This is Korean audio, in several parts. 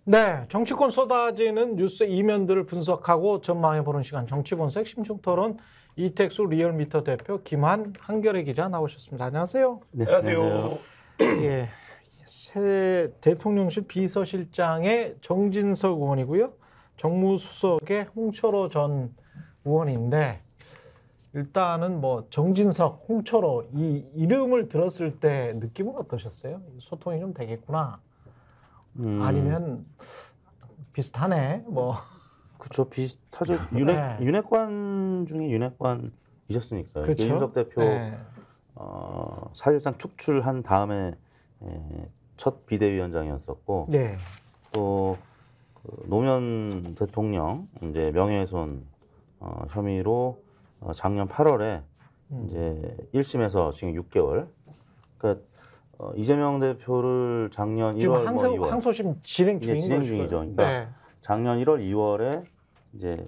네, 정치권 쏟아지는 뉴스 이면들을 분석하고 전망해보는 시간 정치분석 심층토론 이택수 리얼미터 대표 김한 한겨레 기자 나오셨습니다. 안녕하세요. 네, 안녕하세요. 예, 새 대통령실 비서실장의 정진석 의원이고요. 정무수석의 홍철호 전 의원인데 일단은 뭐 정진석, 홍철호 이 이름을 들었을 때 느낌은 어떠셨어요? 소통이 좀 되겠구나. 아니면 비슷하네. 뭐 그렇죠. 비슷하죠. 네. 윤핵관 중에 윤핵관이셨으니까요. 그렇죠? 이준석 대표 네. 사실상 축출한 다음에 첫 비대위원장이었었고 네. 또 노무현 대통령 이제 명예훼손 혐의로 작년 8월에 이제 1심에서 지금 6개월. 그러니까 이재명 대표를 작년 1월 지금 뭐 2월 항소심 진행 중인 진행 거죠. 중이죠. 그러니까 네. 작년 1월, 2월에 이제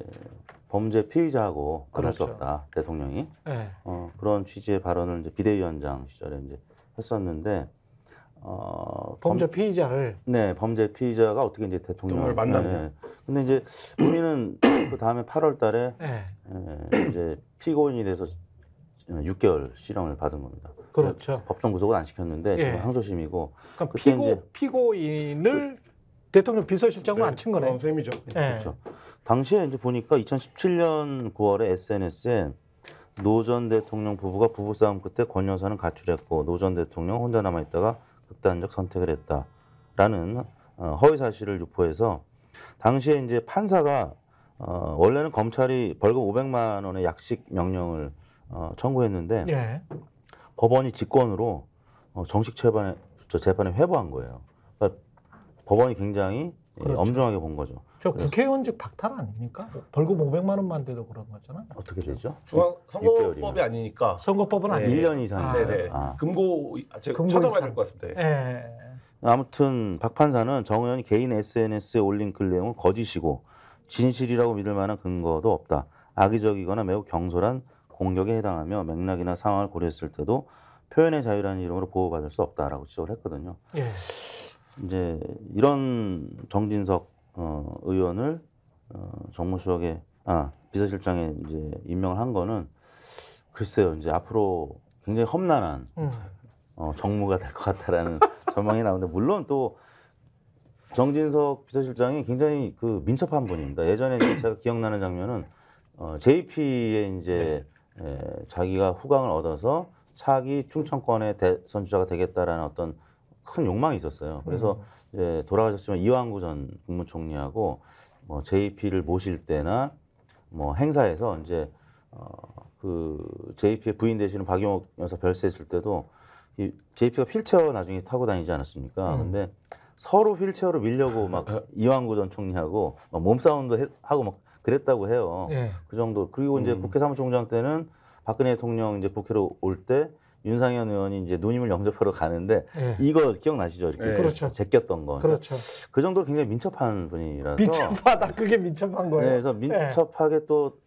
범죄 피의자하고 만날 수 그렇죠. 없다 대통령이 네. 그런 취지의 발언을 이제 비대위원장 시절에 이제 했었는데 범죄 피의자를 네 범죄 피의자가 어떻게 이제 대통령을 만나냐. 네. 근데 이제 우리는 그 다음에 8월달에 네. 이제 피고인이 돼서 6개월 실형을 받은 겁니다. 그렇죠. 법정 구속은 안 시켰는데 예. 지금 항소심이고. 그러니까 그때 이제 피고인을 대통령 비서실장으로 앉힌 거네. 그런 셈이죠. 네. 그렇죠. 당시에 이제 보니까 2017년 9월에 SNS에 노 전 대통령 부부가 부부싸움 끝에 권 여사는 가출했고 노 전 대통령 혼자 남아있다가 극단적 선택을 했다라는 허위 사실을 유포해서 당시에 이제 판사가 원래는 검찰이 벌금 500만 원의 약식 명령을 청구했는데 예. 법원이 직권으로 정식 재판에 회부한 거예요. 그러니까 법원이 굉장히 그렇죠. 엄중하게 본 거죠. 저 국회의원직 박탈 아닙니까? 벌금 500만 원만 돼도 그런 거잖아요. 어떻게 되죠? 중앙선거법이 6개월이면. 아니니까 선거법은 네. 아니에요. 1년 이상. 네네. 금고 제가 금고 찾아봐야 이상. 될 것 같습니다. 예. 아무튼 박 판사는 정 의원이 개인 SNS에 올린 글 내용은 거짓이고 진실이라고 믿을 만한 근거도 없다. 악의적이거나 매우 경솔한 공격에 해당하며 맥락이나 상황을 고려했을 때도 표현의 자유라는 이름으로 보호받을 수 없다라고 지적을 했거든요. 예. 이제 이런 정진석 의원을 정무수석에 비서실장에 이제 임명을 한 거는 글쎄요. 이제 앞으로 굉장히 험난한 정무가 될 것 같다라는 전망이 나오는데 물론 또 정진석 비서실장이 굉장히 그 민첩한 분입니다. 예전에 이제 제가 기억나는 장면은 JP에 이제 자기가 후광을 얻어서 차기 충청권의 대선 주자가 되겠다라는 어떤 큰 욕망이 있었어요. 그래서 이제 돌아가셨지만 이완구 전 국무총리하고 뭐 JP를 모실 때나 뭐 행사에서 이제 그 JP의 부인 되시는 박용옥 여사 별세했을 때도 이 JP가 휠체어 나중에 타고 다니지 않았습니까? 근데 서로 휠체어로 밀려고 막 이완구 전 총리하고 막 몸싸움도 하고 막 그랬다고 해요. 예. 그 정도. 그리고 이제 국회 사무총장 때는 박근혜 대통령 이제 국회로 올 때 윤상현 의원이 이제 누님을 영접하러 가는데 예. 이거 기억나시죠? 이렇게 그렇죠. 제꼈던 거. 그렇죠. 그 정도로 굉장히 민첩한 분이라서. 민첩하다. 그게 민첩한 거예요. 네, 그래서 민첩하게 또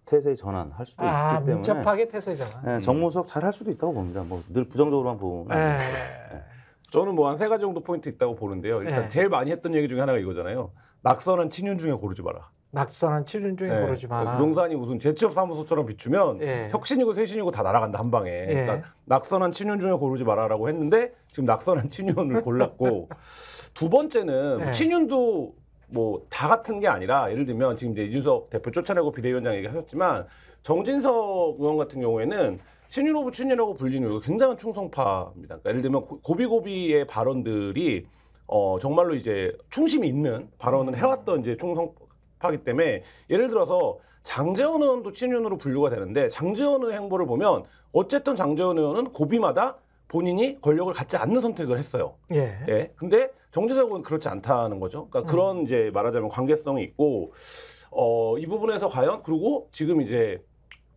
태세의 전환할 수도 있기 때문에. 민첩하게 태세잖아. 네, 정무수석 잘 할 수도 있다고 봅니다. 뭐 늘 부정적으로만 보면. 저는 뭐 한 3가지 정도 포인트 있다고 보는데요. 일단 네. 제일 많이 했던 얘기 중에 하나가 이거잖아요. 낙선한 친윤 중에 고르지 마라. 낙선한 치륜 중에 네. 고르지 마라. 용산이 무슨 재취업 사무소처럼 비추면 예. 혁신이고 쇄신이고 다 날아간다 한 방에. 예. 그러니까 낙선한 친윤 중에 고르지 마라라고 했는데 지금 낙선한 친윤을 골랐고 두 번째는 예. 친윤도 뭐 다 같은 게 아니라 예를 들면 지금 이제 이준석 대표 쫓아내고 비대위원장 얘기하셨지만 정진석 의원 같은 경우에는 친윤 오브 친윤이라고 불리는 이유가 굉장한 충성파입니다. 그러니까 예를 들면 고비고비의 발언들이 정말로 이제 충심이 있는 발언을 해왔던 이제 충성파기 때문에 예를 들어서 장제원 의원도 친윤으로 분류가 되는데 장제원 의원 행보를 보면 어쨌든 장제원 의원은 고비마다 본인이 권력을 갖지 않는 선택을 했어요. 예. 예. 근데 정진석 의원은 그렇지 않다는 거죠. 그러니까 그런 이제 말하자면 관계성이 있고 이 부분에서 과연 그리고 지금 이제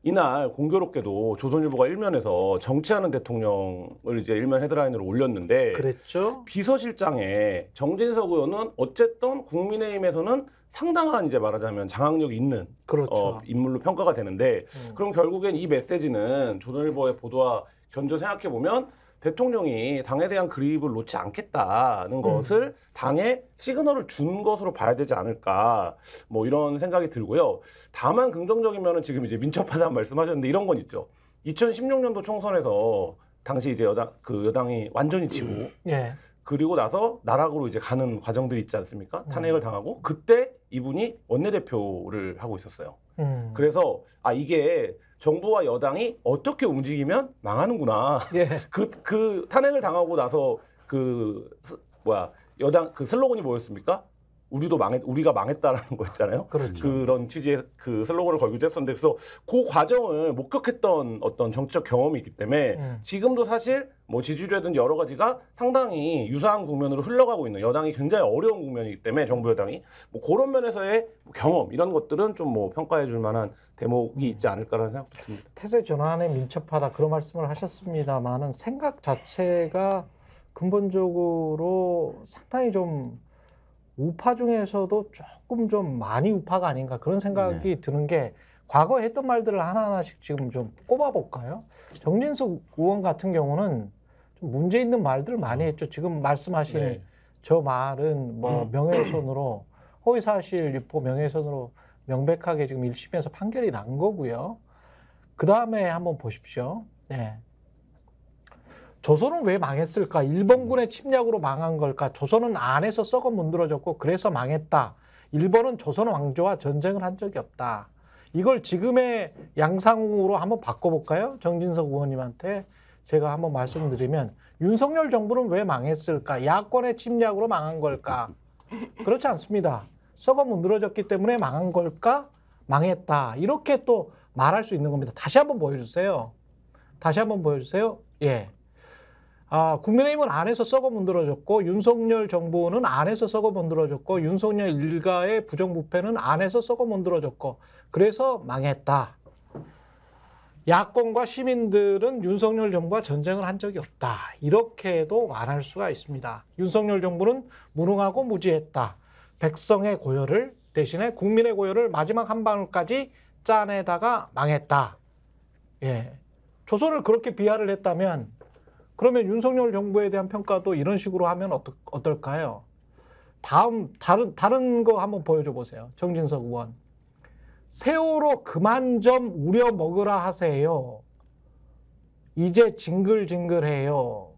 이날 공교롭게도 조선일보가 일면에서 정치하는 대통령을 이제 일면 헤드라인으로 올렸는데 그랬죠. 비서실장에 정진석 의원은 어쨌든 국민의힘에서는 상당한 이제 말하자면 장악력 있는 그렇죠. 인물로 평가가 되는데 그럼 결국엔 이 메시지는 조선일보의 보도와 견조 생각해 보면 대통령이 당에 대한 그립을 놓지 않겠다는 것을 당에 시그널을 준 것으로 봐야 되지 않을까 뭐 이런 생각이 들고요. 다만 긍정적인 면은 지금 이제 민첩하다는 말씀하셨는데 이런 건 있죠. 2016년도 총선에서 당시 이제 여당이 완전히 지고 예. 그리고 나서 나락으로 이제 가는 과정들이 있지 않습니까? 탄핵을 당하고 그때 이분이 원내대표를 하고 있었어요. 그래서 이게 정부와 여당이 어떻게 움직이면 망하는구나. 예. 그 탄핵을 당하고 나서 여당 그 슬로건이 뭐였습니까? 우리가 망했다라는 거였잖아요. 그렇죠. 그런 취지의 그 슬로건을 걸기도 했었는데 그래서 그 과정을 목격했던 어떤 정치적 경험이 있기 때문에 지금도 사실 뭐 지지율이라든지 여러 가지가 상당히 유사한 국면으로 흘러가고 있는 여당이 굉장히 어려운 국면이기 때문에 정부 여당이 뭐 그런 면에서의 경험 이런 것들은 좀 뭐 평가해 줄 만한 대목이 있지 않을까라는 생각도 듭니다. 태세 전환에 민첩하다 그런 말씀을 하셨습니다만은 생각 자체가 근본적으로 상당히 좀 우파 중에서도 조금 좀 많이 우파가 아닌가 그런 생각이 드는 게 과거에 했던 말들을 하나하나씩 지금 좀 꼽아볼까요? 정진석 의원 같은 경우는 좀 문제 있는 말들을 많이 했죠. 지금 말씀하신 저 말은 뭐 명예훼손으로 허위사실 유포 명예훼손으로 명백하게 지금 1심에서 판결이 난 거고요. 그 다음에 한번 보십시오. 네. 조선은 왜 망했을까? 일본군의 침략으로 망한 걸까? 조선은 안에서 썩어 문드러졌고 그래서 망했다. 일본은 조선 왕조와 전쟁을 한 적이 없다. 이걸 지금의 양상으로 한번 바꿔볼까요? 정진석 의원님한테 제가 한번 말씀드리면 윤석열 정부는 왜 망했을까? 야권의 침략으로 망한 걸까? 그렇지 않습니다. 썩어 문드러졌기 때문에 망한 걸까? 망했다. 이렇게 또 말할 수 있는 겁니다. 다시 한번 보여주세요. 다시 한번 보여주세요. 예. 국민의힘은 안에서 썩어 문드러졌고 윤석열 정부는 안에서 썩어 문드러졌고 윤석열 일가의 부정부패는 안에서 썩어 문드러졌고 그래서 망했다. 야권과 시민들은 윤석열 정부와 전쟁을 한 적이 없다. 이렇게도 말할 수가 있습니다. 윤석열 정부는 무능하고 무지했다. 백성의 고열을 대신에 국민의 고열을 마지막 한 방울까지 짜내다가 망했다. 예. 조선을 그렇게 비하를 했다면 그러면 윤석열 정부에 대한 평가도 이런 식으로 하면 어떨까요? 다른 거 한번 보여줘 보세요. 정진석 의원. 세월호 그만 좀 우려 먹으라 하세요. 이제 징글징글해요.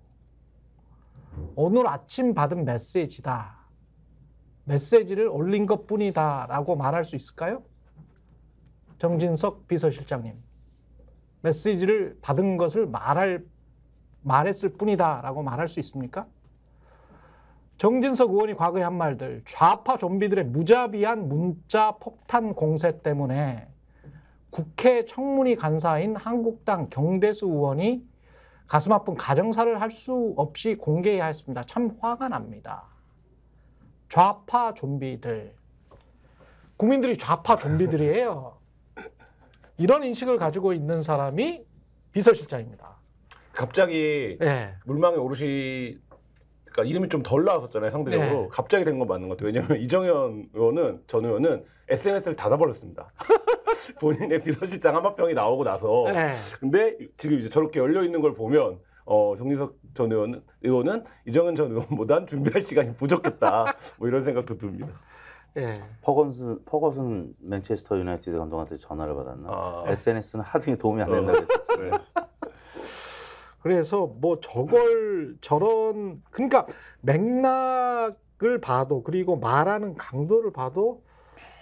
오늘 아침 받은 메시지다. 메시지를 올린 것뿐이다 라고 말할 수 있을까요? 정진석 비서실장님. 메시지를 받은 것을 말했을 뿐이다 라고 말할 수 있습니까? 정진석 의원이 과거에 한 말들, 좌파 좀비들의 무자비한 문자 폭탄 공세 때문에 국회 청문위 간사인 한국당 경대수 의원이 가슴 아픈 가정사를 할 수 없이 공개해야 했습니다. 참 화가 납니다. 좌파 좀비들. 국민들이 좌파 좀비들이에요. 이런 인식을 가지고 있는 사람이 비서실장입니다. 갑자기 물망에 오르시 그러니까 이름이 좀 덜 나왔었잖아요 상대적으로. 갑자기 된 건 맞는 것 같아요. 왜냐하면 이정현 의원은 전 의원은 SNS를 닫아버렸습니다. 본인의 비서실장 한마평이 나오고 나서. 근데 지금 이제 저렇게 열려 있는 걸 보면 정진석 전 의원은 이정현 전 의원보단 준비할 시간이 부족했다. 뭐 이런 생각도 듭니다. 퍼거슨 맨체스터 유나이티드 감독한테 전화를 받았나? SNS는 하등에 도움이 안 된다고 했었죠. 그래서 뭐 저런 그러니까 맥락을 봐도 그리고 말하는 강도를 봐도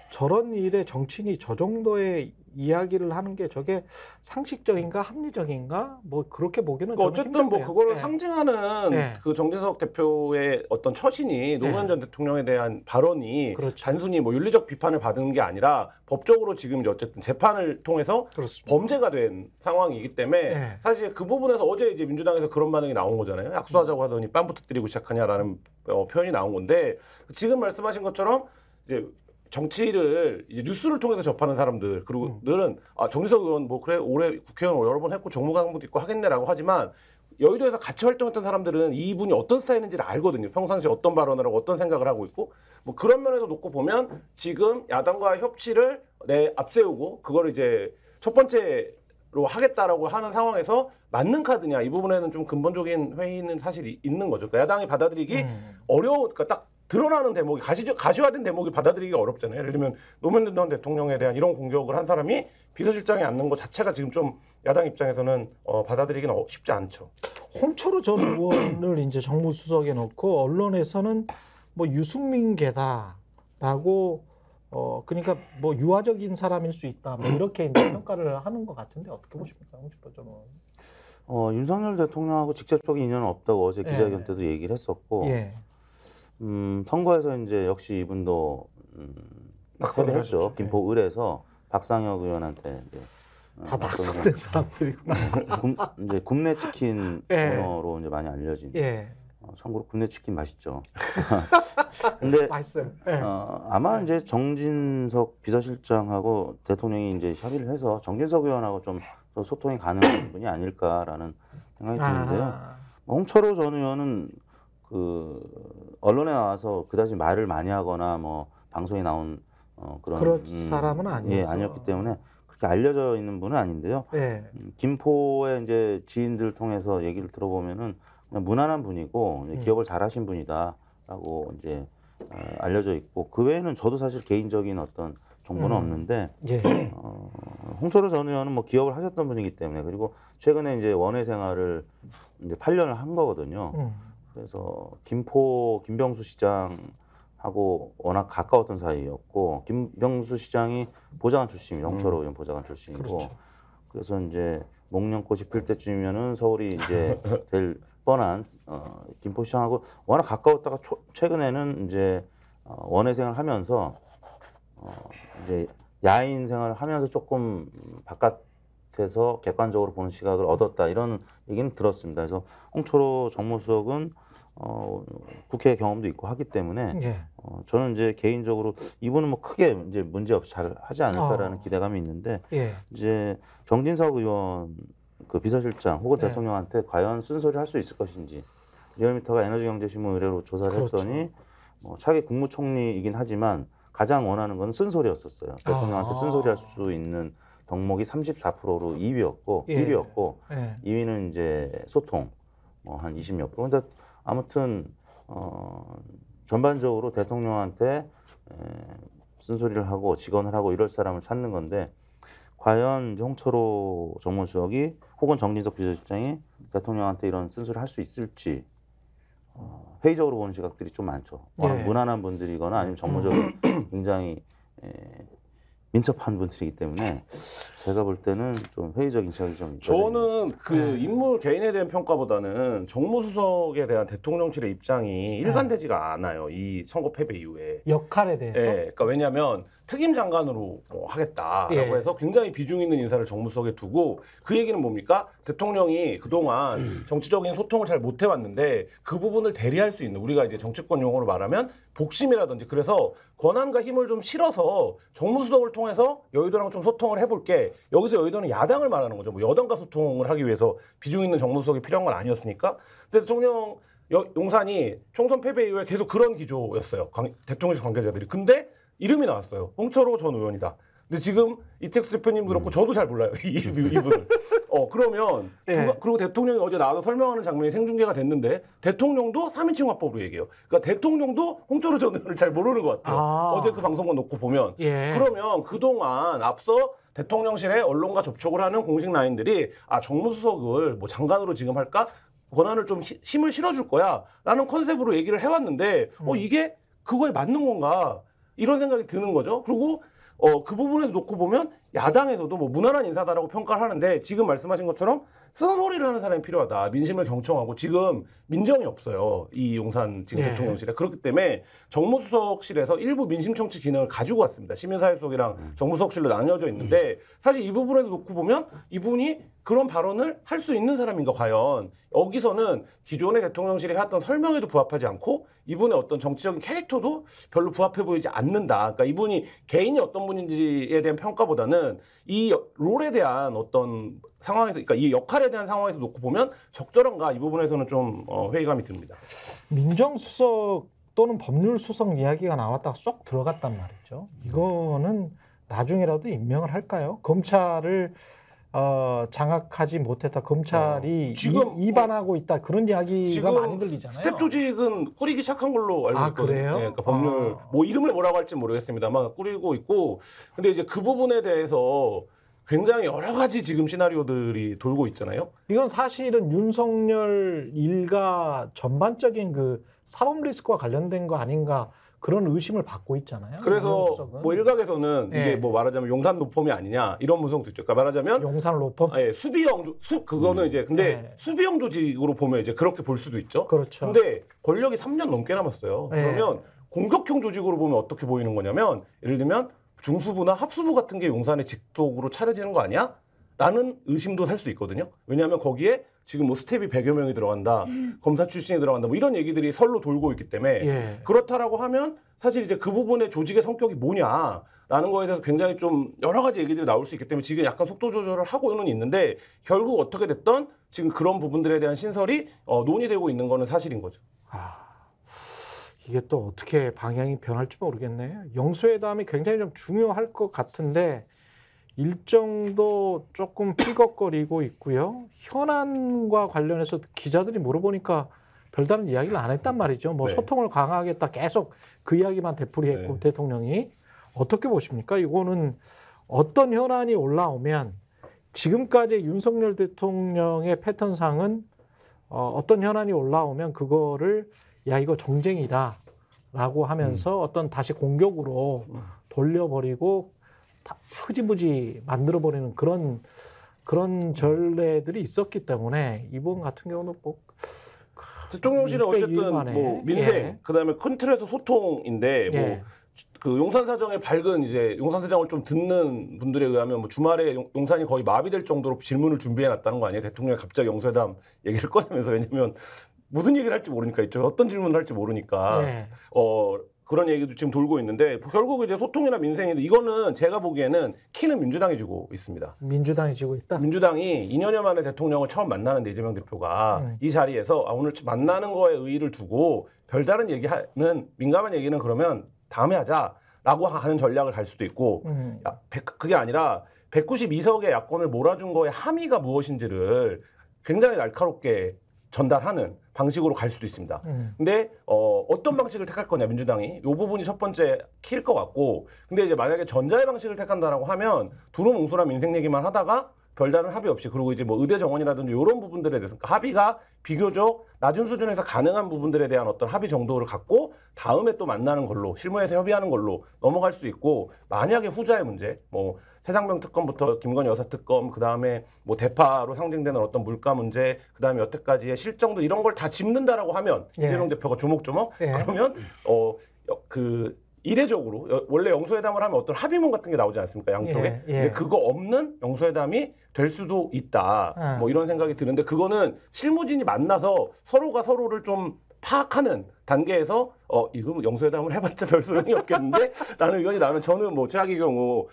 저런 일에 정치인이 저 정도의 이야기를 하는 게 저게 상식적인가 합리적인가 뭐 그렇게 보기는 저는 어쨌든 힘들네요. 뭐 그거를 상징하는 그 정진석 대표의 어떤 처신이 노무현 전 대통령에 대한 발언이 단순히 뭐 윤리적 비판을 받은 게 아니라 법적으로 지금 이제 어쨌든 재판을 통해서 범죄가 된 상황이기 때문에 사실 그 부분에서 어제 이제 민주당에서 그런 반응이 나온 거잖아요. 약수하자고 하더니 뺨부터 때리고 시작하냐라는 표현이 나온 건데 지금 말씀하신 것처럼 이제 정치를 이제 뉴스를 통해서 접하는 사람들 그리고들은 정진석 의원 뭐 그래 올해 국회의원 여러 번 했고 정무강부도 있고 하겠네라고 하지만 여의도에서 같이 활동했던 사람들은 이분이 어떤 스타일인지를 알거든요. 평상시에 어떤 발언을 하고 어떤 생각을 하고 있고 뭐 그런 면에서 놓고 보면 지금 야당과의 협치를 앞세우고 그걸 이제 첫 번째 하겠다라고 하는 상황에서 맞는 카드냐 이 부분에는 좀 근본적인 회의는 사실 있는 거죠. 그러니까 야당이 받아들이기 그러니까 딱 드러나는 대목이 가시화된 대목이 받아들이기가 어렵잖아요. 예를 들면 노무현 전 대통령에 대한 이런 공격을 한 사람이 비서실장에 앉는 것 자체가 지금 좀 야당 입장에서는 받아들이기는 쉽지 않죠. 홍철호 전 의원을 이제 정무수석에 놓고 언론에서는 뭐 유승민계다라고 그러니까 뭐 유화적인 사람일 수 있다 뭐 이렇게 이제 평가를 하는 것 같은데 어떻게 보십니까, 홍철호 전 의원? 윤석열 대통령하고 직접적인 인연은 없다고 어제 기자회견 때도 얘기를 했었고, 예. 선거에서 이제 역시 이분도 낙선을 했죠. 김포 을에서 박상혁 의원한테 이제 다 낙선된 사람들이구나. 이제 굽네 치킨 예. 오너로 이제 많이 알려진. 예. 참고로 굽네 치킨 맛있죠. 근데 맛있어요. 예. 아마 이제 정진석 비서실장하고 대통령이 이제 협의를 해서 정진석 의원하고 좀 더 소통이 가능한 분이 아닐까라는 생각이 드는데요. 홍철호 전 의원은 그 언론에 나와서 그다지 말을 많이 하거나 뭐 방송에 나온 그런 사람은 아니었어. 예, 아니었기 때문에 그렇게 알려져 있는 분은 아닌데요. 예. 김포의 이제 지인들 통해서 얘기를 들어보면은 그냥 무난한 분이고 이제 기억을 잘하신 분이다라고 이제 알려져 있고, 그 외에는 저도 사실 개인적인 어떤 정보는 없는데, 예. 홍철호 전 의원은 뭐 기억을 하셨던 분이기 때문에, 그리고 최근에 이제 원외 생활을 이제 8년을 한 거거든요. 그래서 김병수 시장하고 워낙 가까웠던 사이였고, 김병수 시장이 보좌관 출신이에요. 홍철호 의원 보좌관 출신이고, 그렇죠. 그래서 이제 목련꽃이 필 때쯤이면은 서울이 이제 될 뻔한 김포시장하고 워낙 가까웠다가 최근에는 이제 원외 생활하면서 이제 야인 생활을 하면서 조금 바깥에서 객관적으로 보는 시각을 얻었다, 이런 얘기는 들었습니다. 그래서 홍철호 정무수석은 국회 경험도 있고 하기 때문에 예. 저는 이제 개인적으로 이분은 뭐 크게 이제 문제 없이 잘 하지 않을까라는 기대감이 있는데, 예. 이제 정진석 의원 그 비서실장 혹은 네. 대통령한테 과연 쓴소리를 할 수 있을 것인지, 리얼미터가 에너지경제신문 의뢰로 조사를 그렇죠. 했더니 차기 국무총리이긴 하지만 가장 원하는 건 쓴소리였었어요. 대통령한테 쓴소리할 수 있는 덕목이 34%로 2위였고 예. 1위였고 예. 2위는 이제 소통 한 20몇 프로. 근데 아무튼 전반적으로 대통령한테 쓴소리를 하고 직언을 하고 이럴 사람을 찾는 건데, 과연 이제 홍철호 정무수석이 혹은 정진석 비서실장이 대통령한테 이런 쓴소리를 할 수 있을지 회의적으로 보는 시각들이 좀 많죠. 예. 무난한 분들이거나 아니면 정무적인 굉장히 민첩한 분들이기 때문에 제가 볼 때는 좀 회의적인 시각이 좀 저는 그 인물 개인에 대한 평가보다는 정무수석에 대한 대통령실의 입장이 일관되지가 않아요. 이 선거 패배 이후에. 역할에 대해서. 예, 그러니까 왜냐하면 특임 장관으로 하겠다라고 예. 해서 굉장히 비중 있는 인사를 정무수석에 두고, 그 얘기는 뭡니까? 대통령이 그동안 정치적인 소통을 잘 못 해왔는데 그 부분을 대리할 수 있는, 우리가 이제 정치권 용어로 말하면 복심이라든지, 그래서 권한과 힘을 좀 실어서 정무수석을 통해서 여의도랑 좀 소통을 해볼게. 여기서 여의도는 야당을 말하는 거죠. 뭐 여당과 소통을 하기 위해서 비중 있는 정무수석이 필요한 건 아니었으니까. 근데 대통령 용산이 총선 패배 이후에 계속 그런 기조였어요. 대통령실 관계자들이. 근데 이름이 나왔어요. 홍철호 전 의원이다. 근데 지금 이택수 대표님도 그렇고 저도 잘 몰라요. 이분을. 그러면 예. 그리고 대통령이 어제 나와서 설명하는 장면이 생중계가 됐는데, 대통령도 3인칭 화법으로 얘기해요. 그러니까 대통령도 홍철호 전 의원을 잘 모르는 것 같아요. 어제 그 방송만 놓고 보면. 예. 그러면 그동안 앞서 대통령실에 언론과 접촉을 하는 공식 라인들이 정무수석을 뭐 장관으로 지금 할까? 권한을 좀 힘을 실어줄 거야 라는 컨셉으로 얘기를 해왔는데 이게 그거에 맞는 건가? 이런 생각이 드는 거죠. 그리고 그 부분에서 놓고 보면 야당에서도 뭐 무난한 인사다라고 평가를 하는데, 지금 말씀하신 것처럼 쓴소리를 하는 사람이 필요하다. 민심을 경청하고, 지금 민정이 없어요. 이 용산 지금 예. 대통령실에. 그렇기 때문에 정무수석실에서 일부 민심청취 기능을 가지고 왔습니다. 시민사회수석이랑 정무수석실로 나뉘어져 있는데, 사실 이 부분에서 놓고 보면 이분이 그런 발언을 할 수 있는 사람인가, 과연. 여기서는 기존의 대통령실이 해왔던 설명에도 부합하지 않고 이분의 어떤 정치적인 캐릭터도 별로 부합해 보이지 않는다. 그러니까 이분이 개인이 어떤 분인지에 대한 평가보다는 이 롤에 대한 어떤 상황에서, 그러니까 이 역할에 대한 상황에서 놓고 보면 적절한가, 이 부분에서는 좀 회의감이 듭니다. 민정수석 또는 법률수석 이야기가 나왔다가 쏙 들어갔단 말이죠. 이거는 나중에라도 임명을 할까요? 검찰을 장악하지 못했다. 검찰이 지금 위반하고 있다. 그런 이야기가 지금 많이 들리잖아요. 스텝 조직은 꾸리기 시작한 걸로 알고 아, 있거든요. 그래요? 예, 그러니까 법률 뭐 이름을 뭐라고 할지 모르겠습니다만 꾸리고 있고, 근데 이제 그 부분에 대해서 굉장히 여러 가지 지금 시나리오들이 돌고 있잖아요. 이건 사실은 윤석열 일가 전반적인 그 사법 리스크와 관련된 거 아닌가 그런 의심을 받고 있잖아요. 그래서 윤수석은. 뭐 일각에서는 예. 이게 뭐 말하자면 용산 노폼이 아니냐 이런 분석도 있죠. 그러니까 말하자면 용산 로펌. 예, 수비형 그거는 이제 근데 예. 수비형 조직으로 보면 이제 그렇게 볼 수도 있죠. 그렇죠. 근데 권력이 3년 넘게 남았어요. 예. 그러면 공격형 조직으로 보면 어떻게 보이는 거냐면, 예를 들면 중수부나 합수부 같은 게 용산의 직속으로 차려지는 거 아니야? 라는 의심도 살 수 있거든요. 왜냐하면 거기에 지금 뭐 스텝이 100여 명이 들어간다, 검사 출신이 들어간다, 뭐 이런 얘기들이 설로 돌고 있기 때문에 예. 그렇다라고 하면 사실 이제 그 부분의 조직의 성격이 뭐냐라는 거에 대해서 굉장히 좀 여러 가지 얘기들이 나올 수 있기 때문에 지금 약간 속도 조절을 하고는 있는데, 결국 어떻게 됐던 지금 그런 부분들에 대한 신설이 논의되고 있는 거는 사실인 거죠. 이게 또 어떻게 방향이 변할지 모르겠네요. 영수회담이 굉장히 좀 중요할 것 같은데 일정도 조금 삐걱거리고 있고요. 현안과 관련해서 기자들이 물어보니까 별다른 이야기를 안 했단 말이죠. 뭐 네. 소통을 강화하겠다 계속 그 이야기만 되풀이했고 네. 대통령이 어떻게 보십니까? 이거는 어떤 현안이 올라오면 지금까지 윤석열 대통령의 패턴상은 어떤 현안이 올라오면 그거를 야 이거 정쟁이다라고 하면서 어떤 다시 공격으로 돌려버리고 흐지부지 만들어버리는 그런 전례들이 있었기 때문에 이번 같은 경우는 뭐 대통령실은 어쨌든 일반에. 뭐 민생, 예. 그다음에 큰 틀에서 소통인데 예. 뭐 그 용산 사정의 밝은 이제 용산 사정을 좀 듣는 분들에 의하면 뭐 주말에 용산이 거의 마비될 정도로 질문을 준비해 놨다는 거 아니에요? 대통령이 갑자기 영수회담 얘기를 꺼내면서. 왜냐면 무슨 얘기를 할지 모르니까 있죠. 어떤 질문을 할지 모르니까. 예. 그런 얘기도 지금 돌고 있는데 결국 이제 소통이나 민생인데 이거는 제가 보기에는 키는 민주당이 주고 있습니다. 민주당이 지고 있다. 민주당이 2년여 만에 대통령을 처음 만나는데 이재명 대표가 이 자리에서 오늘 만나는 거에 의의를 두고 별다른 얘기하는 민감한 얘기는 그러면 다음에 하자라고 하는 전략을 갈 수도 있고, 그게 아니라 192석의 야권을 몰아준 거의 함의가 무엇인지를 굉장히 날카롭게 전달하는 방식으로 갈 수도 있습니다. 근데 어떤 방식을 택할 거냐 민주당이, 이 부분이 첫 번째 키일 것 같고, 근데 이제 만약에 전자의 방식을 택한다라고 하면 두루뭉술한 민생 얘기만 하다가 별다른 합의 없이, 그리고 이제 뭐 의대 정원이라든지 이런 부분들에 대해서 그러니까 합의가 비교적 낮은 수준에서 가능한 부분들에 대한 어떤 합의 정도를 갖고 다음에 또 만나는 걸로, 실무에서 협의하는 걸로 넘어갈 수 있고, 만약에 후자의 문제, 뭐 최상병 특검부터 김건희 여사 특검, 그 다음에 뭐 대파로 상징되는 어떤 물가 문제, 그 다음에 여태까지의 실정도 이런 걸 다 짚는다라고 하면 예. 이재명 대표가 조목조목 예. 그러면 이례적으로 원래 영수회담을 하면 어떤 합의문 같은 게 나오지 않습니까, 양쪽에. 예, 예. 근데 그거 없는 영수회담이 될 수도 있다. 뭐 이런 생각이 드는데, 그거는 실무진이 만나서 서로가 서로를 좀 파악하는 단계에서 이거 뭐 영수회담을 해봤자 별 소용이 없겠는데 라는 의견이 나오면 저는 뭐 최악의 경우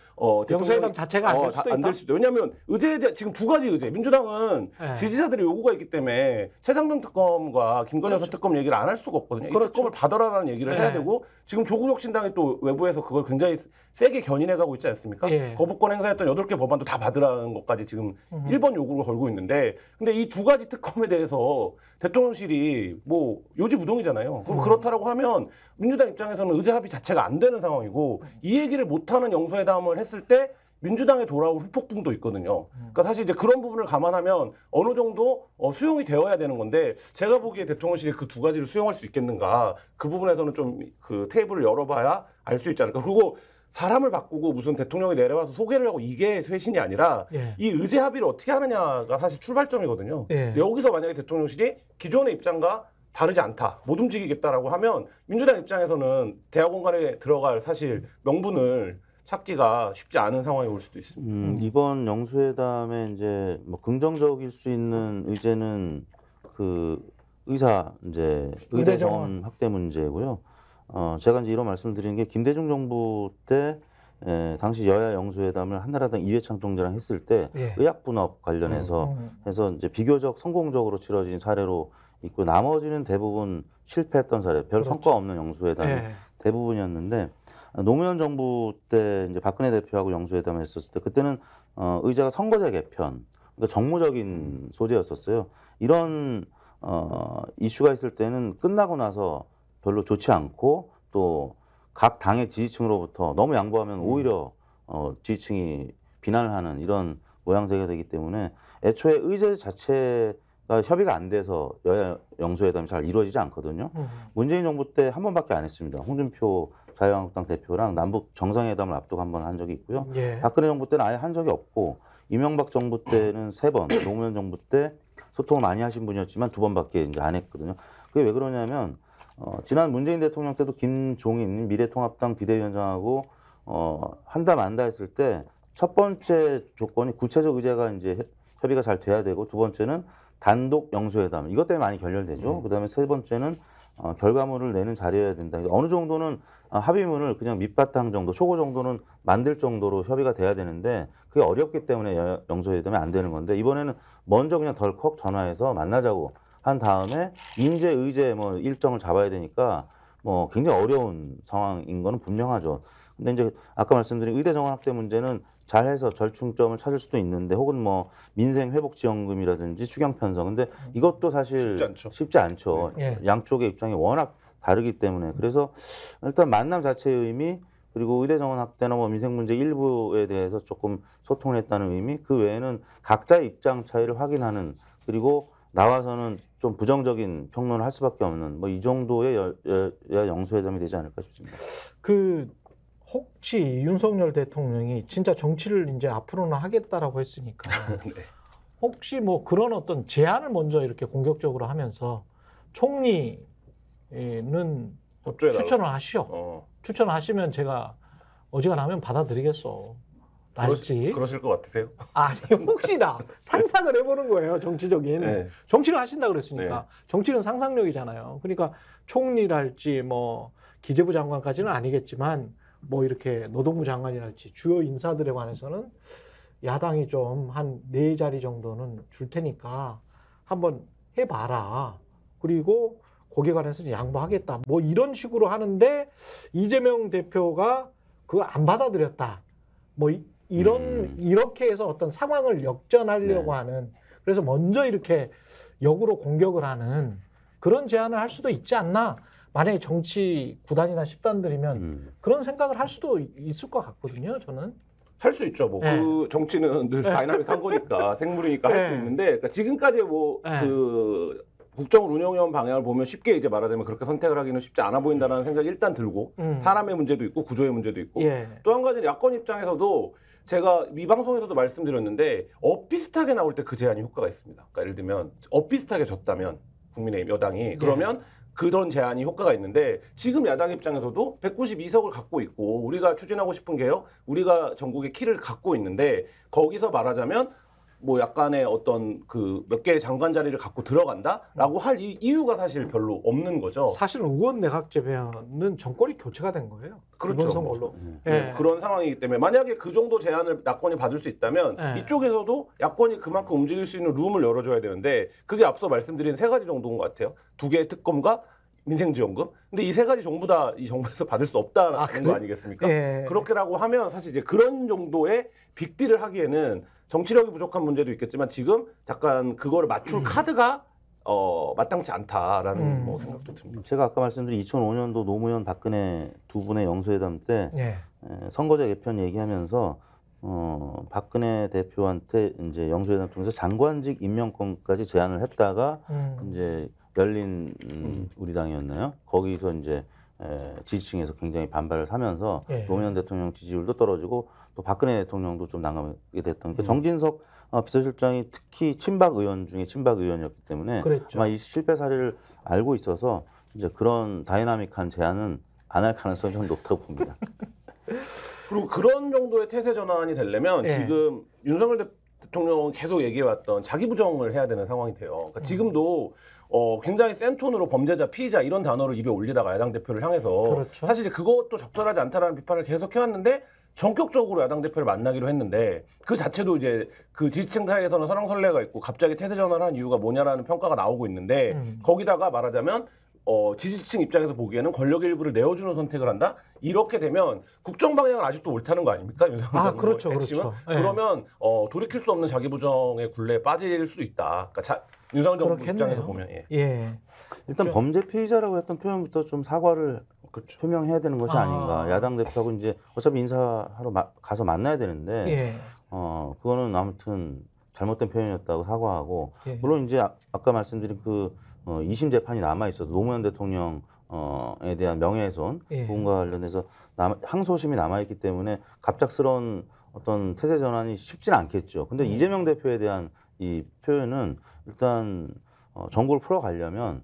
영수회담 자체가 안 될 수도 안 될 수도. 왜냐하면 의제에 대한 지금 두 가지 의제, 민주당은 예. 지지자들의 요구가 있기 때문에 최상병 특검과 김건희 여사 특검 얘기를 안 할 수가 없거든요. 그렇죠. 이 특검을 받아라라는 얘기를 예. 해야 되고, 지금 조국 혁신당이 또 외부에서 그걸 굉장히 세게 견인해가고 있지 않습니까? 예. 거부권 행사했던 8개 법안도 다 받으라는 것까지 지금 1번 요구를 걸고 있는데, 근데 이 두 가지 특검에 대해서 대통령실이 뭐 요지부동이잖아요. 그럼 그렇다라고 하면 민주당 입장에서는 의제 합의 자체가 안 되는 상황이고, 이 얘기를 못하는 영수회담을 했을 때 민주당에 돌아올 후폭풍도 있거든요. 그러니까 사실 이제 그런 부분을 감안하면 어느 정도 수용이 되어야 되는 건데, 제가 보기에 대통령실이 그 두 가지를 수용할 수 있겠는가, 그 부분에서는 좀 그 테이블을 열어봐야 알 수 있지 않을까. 그리고 사람을 바꾸고 무슨 대통령이 내려와서 소개를 하고 이게 쇄신이 아니라 예. 이 의제 합의를 어떻게 하느냐가 사실 출발점이거든요. 예. 근데 여기서 만약에 대통령실이 기존의 입장과 다르지 않다, 못 움직이겠다라고 하면 민주당 입장에서는 대화 공간에 들어갈 사실 명분을 찾기가 쉽지 않은 상황이 올 수도 있습니다. 이번 영수회담에 이제 뭐 긍정적일 수 있는 의제는 그 의대 정원 확대 문제고요. 제가 이제 이런 말씀을 드리는 게, 김대중 정부 때 당시 여야 영수회담을 한나라당 이회창 총재랑 했을 때 예. 의학 분업 관련해서 해서 이제 비교적 성공적으로 치러진 사례로 있고, 나머지는 대부분 실패했던 사례, 별 그렇죠. 성과 없는 영수회담이 예. 대부분이었는데, 노무현 정부 때 이제 박근혜 대표하고 영수회담을 했었을 때 그때는 의제가 선거제 개편, 그러니까 정무적인 소재였었어요. 이런 이슈가 있을 때는 끝나고 나서 별로 좋지 않고 또 각 당의 지지층으로부터 너무 양보하면 오히려 지지층이 비난을 하는 이런 모양새가 되기 때문에 애초에 의제 자체가 협의가 안 돼서 여야 영수회담이 잘 이루어지지 않거든요. 문재인 정부 때 한 번밖에 안 했습니다. 홍준표 자유한국당 대표랑 남북 정상회담을 앞두고 한 번 한 적이 있고요. 예. 박근혜 정부 때는 아예 한 적이 없고 이명박 정부 때는 3번, 노무현 정부 때 소통을 많이 하신 분이었지만 2번밖에 이제 안 했거든요. 그게 왜 그러냐면 지난 문재인 대통령 때도 김종인 미래통합당 비대위원장하고 한다 만다 했을 때 첫 번째 조건이 구체적 의제가 이제 협의가 잘 돼야 되고 두 번째는 단독 영수회담 이것 때문에 많이 결렬되죠. 그다음에 세 번째는 결과물을 내는 자리여야 된다. 어느 정도는 합의문을 그냥 밑바탕 정도, 초고 정도는 만들 정도로 협의가 돼야 되는데 그게 어렵기 때문에 영수회담이 안 되는 건데 이번에는 먼저 그냥 덜컥 전화해서 만나자고 한 다음에 인재, 의제 뭐 일정을 잡아야 되니까 뭐 굉장히 어려운 상황인 거는 분명하죠. 근데 이제 아까 말씀드린 의대 정원 확대 문제는 잘해서 절충점을 찾을 수도 있는데 혹은 뭐 민생 회복 지원금이라든지 추경 편성 근데 이것도 사실 쉽지 않죠. 네. 양쪽의 입장이 워낙 다르기 때문에 그래서 일단 만남 자체의 의미 그리고 의대 정원 확대나 뭐 민생 문제 일부에 대해서 조금 소통을 했다는 의미 그 외에는 각자의 입장 차이를 확인하는 그리고 나와서는 좀 부정적인 평론을 할 수밖에 없는 뭐 이 정도의 영수회담이 되지 않을까 싶습니다. 혹시 윤석열 대통령이 진짜 정치를 이제 앞으로는 하겠다라고 했으니까 네. 혹시 뭐 그런 어떤 제안을 먼저 이렇게 공격적으로 하면서 총리는 추천을 하시오. 추천을 하시면 제가 어지간하면 받아들이겠어. 알지? 그러실 것 같으세요? 아니 혹시나 상상을 해보는 거예요. 정치적인 네. 정치를 하신다 그랬으니까 네. 정치는 상상력이잖아요. 그러니까 총리랄지 뭐 기재부 장관까지는 아니겠지만 뭐 이렇게 노동부 장관이랄지 주요 인사들에 관해서는 야당이 좀 한 4자리 정도는 줄 테니까 한번 해봐라. 그리고 거기에 관해서 양보하겠다. 뭐 이런 식으로 하는데 이재명 대표가 그거 안 받아들였다. 뭐 이렇게 해서 어떤 상황을 역전하려고 하는 그래서 먼저 이렇게 역으로 공격을 하는 그런 제안을 할 수도 있지 않나. 만약에 정치 9단이나 10단들이면 그런 생각을 할 수도 있을 것 같거든요. 저는. 할 수 있죠. 뭐 그 정치는 늘 다이나믹한 거니까 생물이니까 할 수 있는데 그러니까 지금까지 뭐 그 국정을 운영해온 방향을 보면 쉽게 이제 말하자면 그렇게 선택을 하기는 쉽지 않아 보인다는 생각이 일단 들고 사람의 문제도 있고 구조의 문제도 있고 또 한 가지는 야권 입장에서도 제가 이 방송에서도 말씀드렸는데 엇비슷하게 나올 때 그 제안이 효과가 있습니다. 그러니까 예를 들면 엇비슷하게 졌다면 국민의힘 여당이 그러면 그런 제안이 효과가 있는데 지금 야당 입장에서도 192석을 갖고 있고 우리가 추진하고 싶은 게요. 우리가 전국의 키를 갖고 있는데 거기서 말하자면 뭐 약간의 어떤 그 몇 개의 장관 자리를 갖고 들어간다라고 할 이유가 사실 별로 없는 거죠. 사실은 의원 내각 재배는 정권이 교체가 된 거예요. 그렇죠. 선거로. 그런 상황이기 때문에 만약에 그 정도 제안을 야권이 받을 수 있다면 이쪽에서도 야권이 그만큼 움직일 수 있는 룸을 열어줘야 되는데 그게 앞서 말씀드린 3가지 정도인 것 같아요. 2개의 특검과 민생지원금. 근데 이 3가지 전부 다 이 정부에서 받을 수 없다라는 거 아니겠습니까? 그렇게라고 하면 사실 이제 그런 정도의 빅딜을 하기에는 정치력이 부족한 문제도 있겠지만 지금 약간 그거를 맞출 카드가 마땅치 않다라는 뭐 생각도 듭니다. 제가 아까 말씀드린 2005년도 노무현 박근혜 두 분의 영수회담 때 선거제 개편 얘기하면서 박근혜 대표한테 이제 영수회담 통해서 장관직 임명권까지 제안을 했다가 이제 열린 우리 당이었나요? 거기서 이제 지지층에서 굉장히 반발을 사면서 노무현 대통령 지지율도 떨어지고 또 박근혜 대통령도 좀 난감하게 됐던 게 정진석 비서실장이 특히 친박 의원 중에 친박 의원이었기 때문에 아마 이 실패 사례를 알고 있어서 이제 그런 다이나믹한 제안은 안 할 가능성이 좀 높다고 봅니다. 그리고 그런 정도의 태세 전환이 되려면 지금 윤석열 대통령은 계속 얘기해왔던 자기 부정을 해야 되는 상황이 돼요. 그러니까 지금도 굉장히 센 톤으로 범죄자, 피의자 이런 단어를 입에 올리다가 야당 대표를 향해서 사실 그것도 적절하지 않다라는 비판을 계속 해왔는데 전격적으로 야당 대표를 만나기로 했는데 그 자체도 이제 그 지지층 사이에서는 설왕설래가 있고 갑자기 태세 전환을 한 이유가 뭐냐라는 평가가 나오고 있는데 거기다가 말하자면 지지층 입장에서 보기에는 권력의 일부를 내어주는 선택을 한다. 이렇게 되면 국정 방향은 아직도 옳다는 거 아닙니까? 윤석열 그렇죠, 핵심은? 그렇죠. 예. 그러면 돌이킬 수 없는 자기 부정의 굴레에 빠질 수 있다. 그러니까 윤석열 정부 그렇겠네요. 입장에서 보면 예. 일단 범죄 피의자라고 했던 표현부터 좀 사과를 그렇죠. 표명해야 되는 것이 아닌가. 야당 대표하고 이제 어차피 인사하러 가서 만나야 되는데 예. 그거는 아무튼 잘못된 표현이었다고 사과하고 예. 물론 이제 아까 말씀드린 그 2심 재판이 남아 있어서 노무현 대통령에 대한 명예훼손 예. 부분과 관련해서 항소심이 남아 있기 때문에 갑작스러운 어떤 태세 전환이 쉽지는 않겠죠. 근데 이재명 대표에 대한 이 표현은 일단 정국을 풀어가려면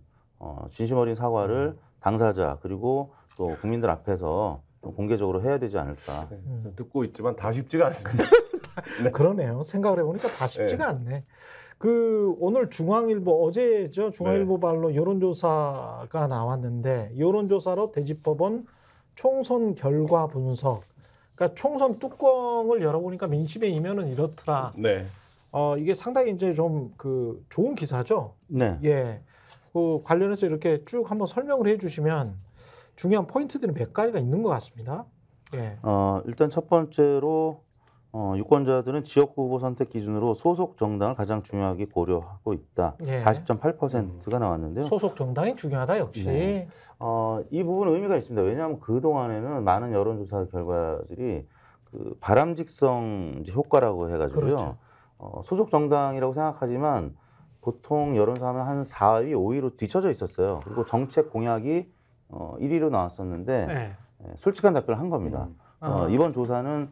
진심 어린 사과를 당사자 그리고 또 국민들 앞에서 좀 공개적으로 해야 되지 않을까. 네, 듣고 있지만 다 쉽지가 않습니다. 네. 그러네요. 생각을 해보니까 다 쉽지가 않네. 그 오늘 중앙일보 어제죠. 중앙일보 발로 여론조사가 나왔는데 여론조사로 대집법원 총선 결과 분석. 그러니까 총선 뚜껑을 열어보니까 민심의 이면은 이렇더라. 네. 이게 상당히 이제 좀 그 좋은 기사죠. 네. 예. 그 관련해서 이렇게 쭉 한번 설명을 해주시면 중요한 포인트들이 몇 가지가 있는 것 같습니다. 예. 일단 첫 번째로 유권자들은 지역구 후보 선택 기준으로 소속 정당을 가장 중요하게 고려하고 있다. 예. 40.8%가 나왔는데요. 소속 정당이 중요하다 역시. 네. 이 부분은 의미가 있습니다. 왜냐하면 그 동안에는 많은 여론조사 결과들이 그 바람직성 이제 효과라고 해가지고요. 그렇죠. 소속 정당이라고 생각하지만 보통 여론조사 하면 한 4위, 5위로 뒤쳐져 있었어요. 그리고 정책 공약이 1위로 나왔었는데 예. 솔직한 답변을 한 겁니다. 이번 조사는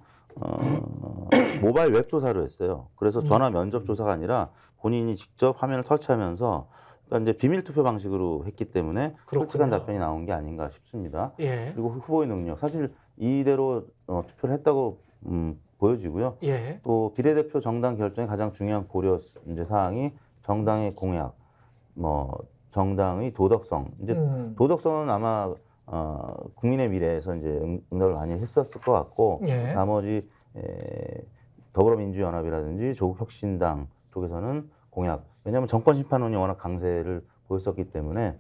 모바일 웹 조사로 했어요. 그래서 전화 면접 조사가 아니라 본인이 직접 화면을 터치하면서 그러니까 이제 비밀 투표 방식으로 했기 때문에 그렇군요. 솔직한 답변이 나온 게 아닌가 싶습니다. 예. 그리고 후보의 능력 사실 이대로 투표를 했다고 보여지고요. 예. 또 비례대표 정당 결정의 가장 중요한 고려 이제 사항이 정당의 공약, 정당의 도덕성. 이제 도덕성은 아마 국민의 미래에서 이제 응답을 많이 했었을 것 같고 예. 나머지 더불어민주연합이라든지 조국혁신당 쪽에서는 공약. 왜냐하면 정권심판론이 워낙 강세를 보였었기 때문에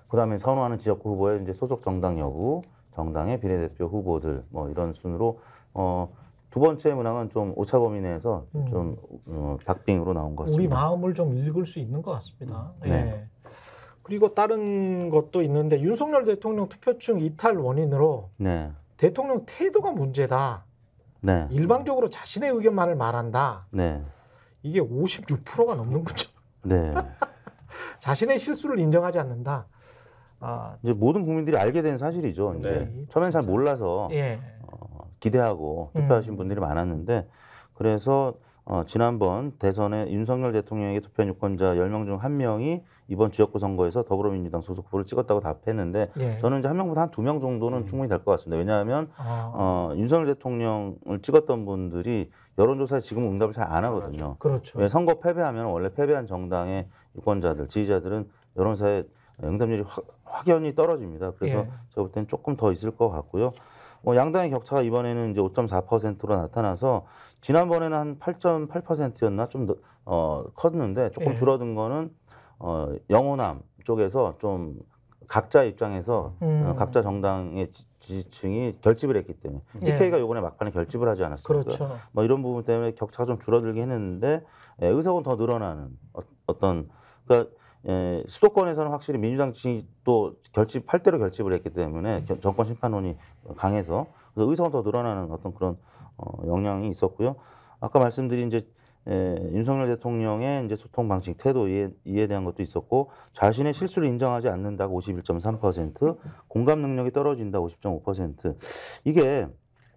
그다음에 선호하는 지역구 후보의 이제 소속 정당 여부, 정당의 비례대표 후보들 이런 순으로 두 번째 문항은 좀 오차범위 내에서 좀 박빙으로 나온 것 같습니다. 우리 마음을 좀 읽을 수 있는 것 같습니다. 네. 예. 그리고 다른 것도 있는데 윤석열 대통령 투표층 이탈 원인으로 네. 대통령 태도가 문제다. 네. 일방적으로 자신의 의견만을 말한다. 네. 이게 56%가 넘는군요. 네. 자신의 실수를 인정하지 않는다. 이제 모든 국민들이 알게 된 사실이죠. 이제 네, 처음엔 잘 몰라서 예. 기대하고 투표하신 분들이 많았는데 그래서 지난번 대선에 윤석열 대통령에게 투표한 유권자 10명 중 1명이 이번 지역구 선거에서 더불어민주당 소속 후보를 찍었다고 답했는데 예. 저는 이제 1명보다 한 2명 정도는 충분히 될 것 같습니다. 왜냐하면 윤석열 대통령을 찍었던 분들이 여론조사에 지금 응답을 잘 안 하거든요. 그렇죠. 왜 선거 패배하면 원래 패배한 정당의 유권자들, 지지자들은 여론조사에 응답률이 확연히 떨어집니다. 그래서 예. 제가 볼 때는 조금 더 있을 것 같고요. 양당의 격차가 이번에는 이제 5.4%로 나타나서 지난번에는 한 8.8%였나 좀 컸는데 조금 예. 줄어든 거는 영호남 쪽에서 좀 각자 입장에서 각자 정당의 지지층이 결집을 했기 때문에 예. TK가 요번에 막판에 결집을 하지 않았습니까? 그렇죠. 이런 부분 때문에 격차가 좀 줄어들긴 했는데 의석은 더 늘어나는 어떤 그러니까 수도권에서는 확실히 민주당 지지층이 또 결집할 대로 결집을 했기 때문에 정권 심판론이 강해서 그래서 의석은 더 늘어나는 어떤 그런 영향이 있었고요. 아까 말씀드린 이제 윤석열 대통령의 이제 소통 방식, 태도 이에 대한 것도 있었고 자신의 실수를 인정하지 않는다고 51.3%, 공감 능력이 떨어진다 50.5%. 이게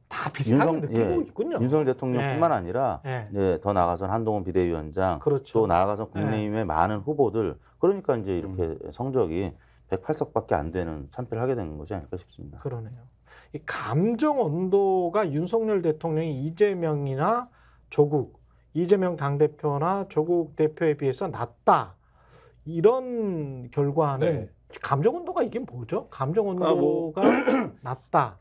다 비슷하게 느끼고 있군요. 윤석열 대통령뿐만 예. 아니라 예. 이제 더 나아가서 한동훈 비대위원장, 그렇죠. 또 나아가서 국민의힘의 많은 후보들, 그러니까 이제 이렇게 성적이 108석밖에 안 되는 참패를 하게 되는 것이 아닐까 싶습니다. 그러네요. 이 감정 온도가 윤석열 대통령이 이재명이나 이재명 당대표나 조국 대표에 비해서 낮다. 이런 결과는 네. 감정 온도가 이게 뭐죠? 감정 온도가 낮다.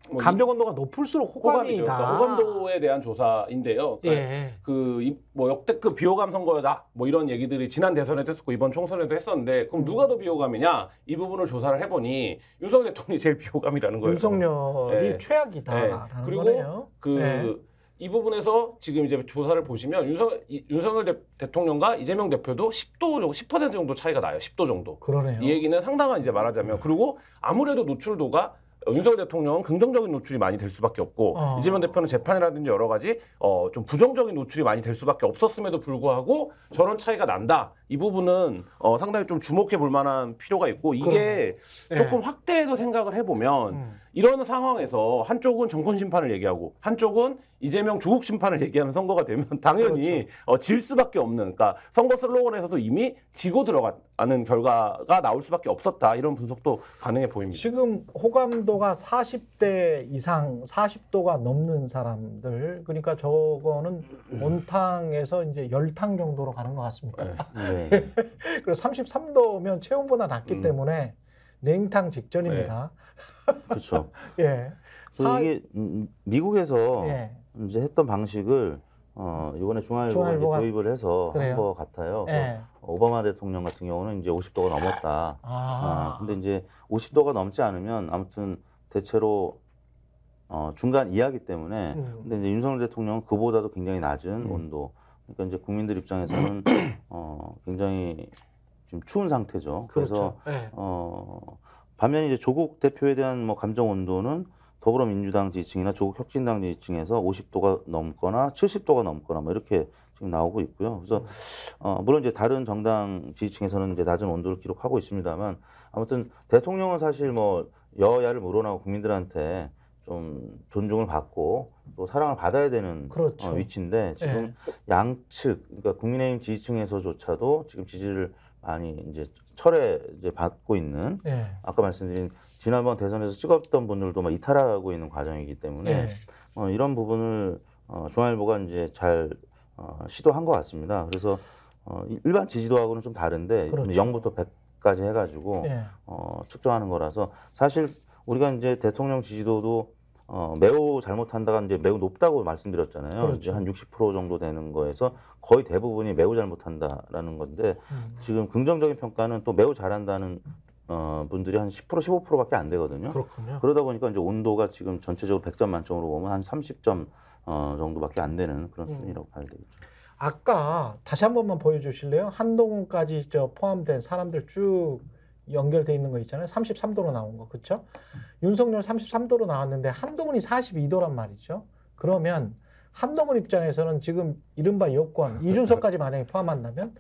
뭐 감정 온도가 높을수록 호감이죠. 호감이다. 그러니까 호감도에 대한 조사인데요. 그러니까 예. 뭐 역대급 비호감 선거다 뭐 이런 얘기들이 지난 대선에도 했었고 이번 총선에도 했었는데 그럼 누가 더 비호감이냐 이 부분을 조사를 해보니 윤석열 대통령이 제일 비호감이라는 거예요. 윤석열이 네. 최악이다라는 그리고 거네요. 이 부분에서 지금 이제 조사를 보시면 윤석열 대통령과 이재명 대표도 10% 정도 차이가 나요. 10도 정도. 그러네요. 이 얘기는 상당한 이제 말하자면 그리고 아무래도 노출도가 윤석열 대통령은 긍정적인 노출이 많이 될 수밖에 없고 이재명 대표는 재판이라든지 여러 가지 좀 부정적인 노출이 많이 될 수밖에 없었음에도 불구하고 저런 차이가 난다. 이 부분은 상당히 좀 주목해 볼 만한 필요가 있고 이게 조금 확대해서 생각을 해보면 이런 상황에서 한쪽은 정권 심판을 얘기하고 한쪽은 이재명 조국 심판을 얘기하는 선거가 되면 당연히 질 수밖에 없는 그러니까 선거 슬로건에서도 이미 지고 들어가는 결과가 나올 수밖에 없었다. 이런 분석도 가능해 보입니다. 지금 호감도가 40대 이상 40도가 넘는 사람들 그러니까 저거는 온탕에서 이제 열탕 정도로 가는 것 같습니다. 네. 그리고 33도면 체온보다 낮기 때문에 냉탕 직전입니다. 그렇죠. 예. 그래서 이게 미국에서 예. 이제 했던 방식을 이번에 중앙일보가 도입을 해서 한 것 같아요. 예. 오바마 대통령 같은 경우는 이제 50도가 넘었다. 근데 이제 50도가 넘지 않으면 아무튼 대체로 중간 이하기 때문에 근데 이제 윤석열 대통령은 그보다도 굉장히 낮은 온도. 그러니까 이제 국민들 입장에서는 굉장히 좀 추운 상태죠. 그렇죠. 그래서 반면에 이제 조국 대표에 대한 뭐 감정 온도는 더불어민주당 지지층이나 조국 혁신당 지지층에서 50도가 넘거나 70도가 넘거나 뭐 이렇게 지금 나오고 있고요. 그래서 물론 이제 다른 정당 지지층에서는 이제 낮은 온도를 기록하고 있습니다만 아무튼 대통령은 사실 뭐 여야를 물어나고 국민들한테 좀 존중을 받고 또 사랑을 받아야 되는 그렇죠. 위치인데 지금 양측 그러니까 국민의힘 지지층에서조차도 지금 지지를 많이 이제 철회 이제 받고 있는 아까 말씀드린 지난번 대선에서 찍었던 분들도 막 이탈하고 있는 과정이기 때문에 이런 부분을 중앙일보가 이제 잘 시도한 것 같습니다. 그래서 일반 지지도하고는 좀 다른데 그렇죠. 0부터 100까지 해가지고 측정하는 거라서 사실 우리가 이제 대통령 지지도도 매우 잘못한다가 이제 매우 높다고 말씀드렸잖아요. 그렇죠. 이제 한 60% 정도 되는 거에서 거의 대부분이 매우 잘못한다라는 건데 지금 긍정적인 평가는 또 매우 잘한다는 분들이 한 10% 15%밖에 안 되거든요. 그렇군요. 그러다 보니까 이제 온도가 지금 전체적으로 100점 만점으로 보면 한 30점 정도밖에 안 되는 그런 수준이라고 봐야 되겠죠. 아까 다시 한 번만 보여주실래요? 한동훈까지 포함된 사람들 쭉 연결돼 있는 거 있잖아요. 33도로 나온 거, 그렇죠? 윤석열 33도로 나왔는데 한동훈이 42도란 말이죠. 그러면 한동훈 입장에서는 지금 이른바 여권 이준석까지 만약에 포함한다면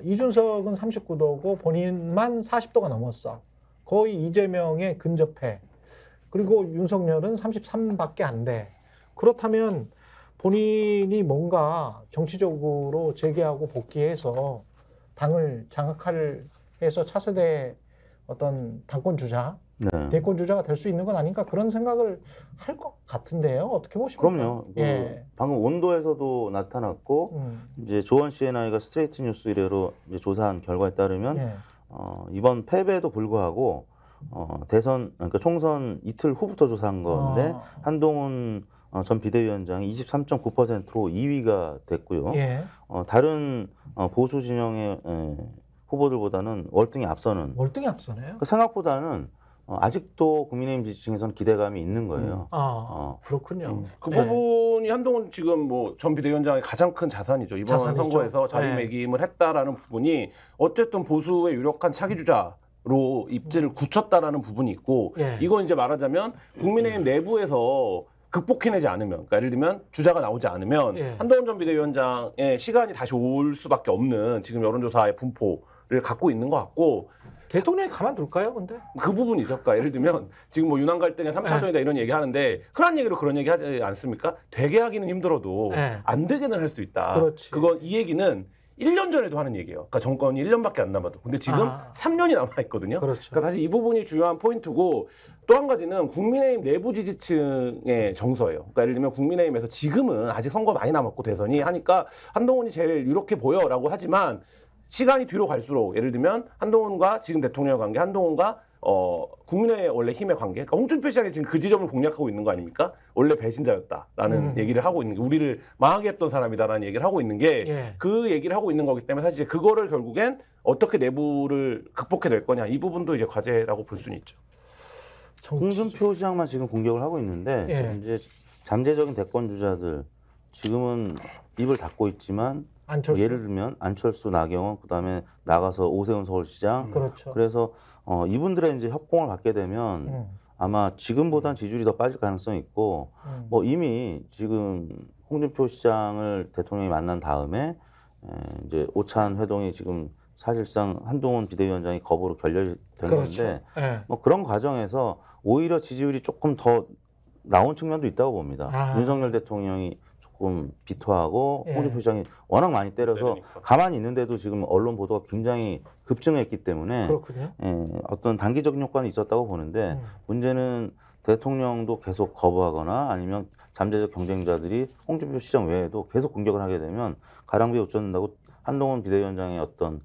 이준석은 39도고 본인만 40도가 넘었어. 거의 이재명에 근접해. 그리고 윤석열은 33밖에 안 돼. 그렇다면 본인이 뭔가 정치적으로 재개하고 복귀해서 당을 장악할 해서 차세대 어떤 당권 주자, 대권 주자가 될 수 있는 건 아닌가 그런 생각을 할 것 같은데요. 어떻게 보십니까? 그럼요. 방금 온도에서도 나타났고 이제 조원 CNI가 스트레이트 뉴스 이래로 이제 조사한 결과에 따르면 이번 패배에도 불구하고 대선 그러니까 총선 이틀 후부터 조사한 건데 한동훈 전 비대위원장이 23.9%로 2위가 됐고요. 다른 보수 진영의 후보들보다는 월등히 앞서는. 월등히 앞서네요. 그러니까 생각보다는 아직도 국민의힘 지지층에서는 기대감이 있는 거예요. 그렇군요. 그 부분이 한동훈 지금 뭐 전 비대위원장의 가장 큰 자산이죠. 이번 자산이죠. 선거에서 자리매김을 했다라는 부분이 어쨌든 보수의 유력한 차기주자로 입지를 굳혔다라는 부분이 있고 이건 이제 말하자면 국민의힘 내부에서 극복해내지 않으면, 그러니까 예를 들면 주자가 나오지 않으면 한동훈 전 비대위원장의 시간이 다시 올 수밖에 없는 지금 여론조사의 분포를 갖고 있는 것 같고 대통령이 가만둘까요, 근데? 그 부분이죠. 그러니까 예를 들면 지금 뭐 윤한 갈등의 3차전이다 이런 얘기 하는데 흔한 얘기로 그런 얘기 하지 않습니까? 되게 하기는 힘들어도 안 되게는 할 수 있다. 그렇지. 그건 이 얘기는 1년 전에도 하는 얘기예요. 그러니까 정권이 1년밖에 안 남아도. 근데 지금 3년이 남아있거든요. 그렇죠. 그러니까 사실 이 부분이 중요한 포인트고 또 한 가지는 국민의힘 내부 지지층의 정서예요. 그러니까 예를 들면 국민의힘에서 지금은 아직 선거 많이 남았고 대선이 하니까 한동훈이 제일 유력해 보여라고 하지만 시간이 뒤로 갈수록 예를 들면 한동훈과 지금 대통령 관계, 한동훈과 국민의 원래 힘의 관계. 그러니까 홍준표 시장이 지금 그 지점을 공략하고 있는 거 아닙니까? 원래 배신자였다라는 얘기를 하고 있는 게 우리를 망하게 했던 사람이다라는 얘기를 하고 있는 게 그 얘기를 하고 있는 거기 때문에 사실 그거를 결국엔 어떻게 내부를 극복해낼 거냐 이 부분도 이제 과제라고 볼 수는 있죠. 홍준표 시장만 지금 공격을 하고 있는데 이제 잠재적인 대권 주자들 지금은 입을 닫고 있지만 안철수. 예를 들면 안철수, 나경원, 그다음에 나가서 오세훈 서울시장. 그렇죠. 그래서 이분들의 이제 협공을 받게 되면 아마 지금보단 지지율이 더 빠질 가능성이 있고 뭐 이미 지금 홍준표 시장을 대통령이 만난 다음에 이제 오찬 회동이 지금 사실상 한동훈 비대위원장이 거부로 결렬된 그렇죠. 건데 뭐 그런 과정에서 오히려 지지율이 조금 더 나온 측면도 있다고 봅니다. 윤석열 대통령이 조금 비토하고 홍준표 시장이 워낙 많이 때려서 때리니까. 가만히 있는데도 지금 언론 보도가 굉장히 급증했기 때문에 그렇군요. 어떤 단기적인 효과는 있었다고 보는데 문제는 대통령도 계속 거부하거나 아니면 잠재적 경쟁자들이 홍준표 시장 외에도 계속 공격을 하게 되면 가랑비에 옷 젖는다고 한동훈 비대위원장의 어떤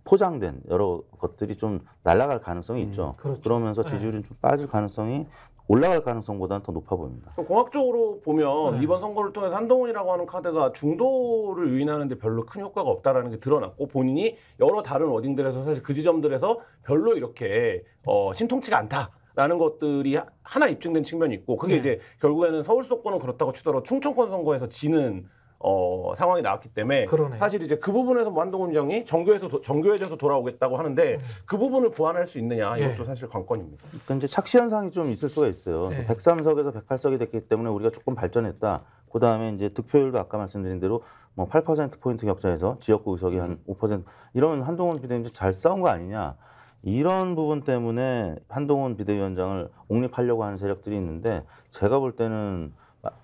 포장된 여러 것들이 좀 날아갈 가능성이 있죠. 그렇죠. 그러면서 지지율이 좀 빠질 가능성이 올라갈 가능성보다는 더 높아 보입니다. 공학적으로 보면 이번 선거를 통해서 한동훈이라고 하는 카드가 중도를 유인하는 데 별로 큰 효과가 없다라는 게 드러났고 본인이 여러 다른 워딩들에서 사실 그 지점들에서 별로 이렇게 신통치가 않다라는 것들이 하나 입증된 측면이 있고 그게 이제 결국에는 서울 수도권은 그렇다고 치더라도 충청권 선거에서 지는 상황이 나왔기 때문에 그러네요. 사실 이제 그 부분에서 한동훈 장이 정교해져서 돌아오겠다고 하는데 그 부분을 보완할 수 있느냐 이것도 사실 관건입니다. 그러니까 이제 착시 현상이 좀 있을 수가 있어요. 103석에서 108석이 됐기 때문에 우리가 조금 발전했다. 그 다음에 이제 득표율도 아까 말씀드린 대로 뭐 8%포인트 격차에서 지역구 의석이 한 5% 이러면 한동훈 비대위원장 잘 싸운 거 아니냐. 이런 부분 때문에 한동훈 비대위원장을 옹립하려고 하는 세력들이 있는데 제가 볼 때는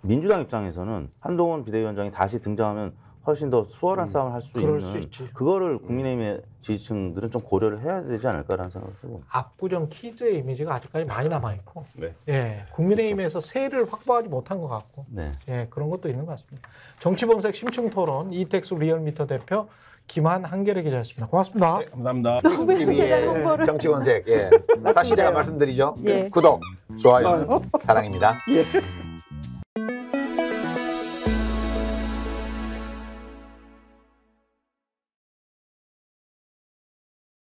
민주당 입장에서는 한동훈 비대위원장이 다시 등장하면 훨씬 더 수월한 싸움을 할 수 그럴 있는 수 있지. 그거를 국민의힘의 지지층들은 좀 고려를 해야 되지 않을까라는 생각을 해봅니다. 압구정 키즈의 이미지가 아직까지 많이 남아있고 네. 국민의힘에서 세를 확보하지 못한 것 같고 그런 것도 있는 것 같습니다. 정치본색 심층토론 이택수 리얼미터 대표 김한 한겨레 기자였습니다. 고맙습니다. 네, 감사합니다. TV의 정치권색. 다시 제가 말씀드리죠. 예. 구독, 좋아요, 사랑입니다.